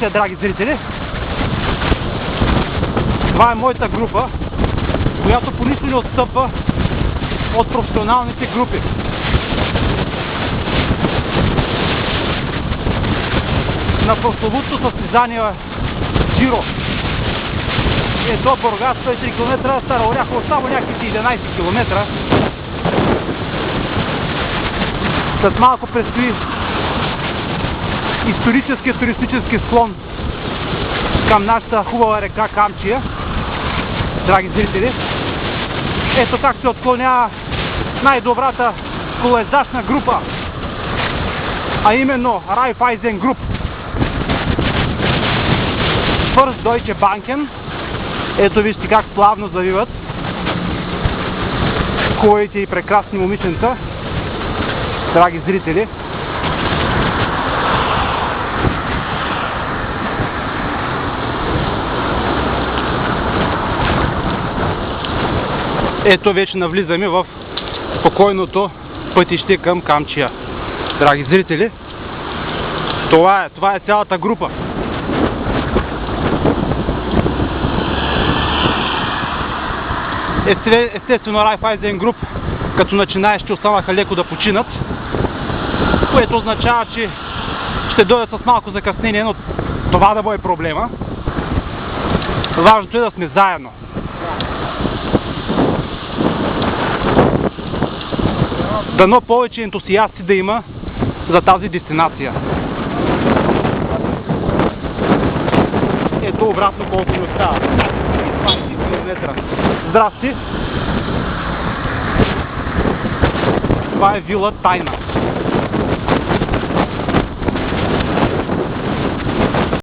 Камчия, драги зрители. Това е моята група, която по нищо не отстъпва от професионалните групи. На прословутото състезание Джиро е до Бургас 103 км, Стара Оряхово само някакви 11 км. След малко предстои исторически туристически склон към нашата хубава река Камчия, драги зрители. Ето как се отклонява най-добрата колоездачна група, а именно Raiffeisen Group. First Deutsche Banken. Ето вижте как плавно завиват хубавите и прекрасни момиченца, драги зрители. Ето вече навлизаме в спокойното пътище към Камчия, драги зрители. Това е цялата група. Естествено Raiffeisen Group като начинаещи останаха леко да починат, което означава, че ще дойдат с малко закъснение, но това да бъде проблема. Важното е да сме заедно. Дано повече ентусиасти да има за тази дестинация. Ето обратно колко ни остава. 20 км. Здрасти! Това е вила Тайна.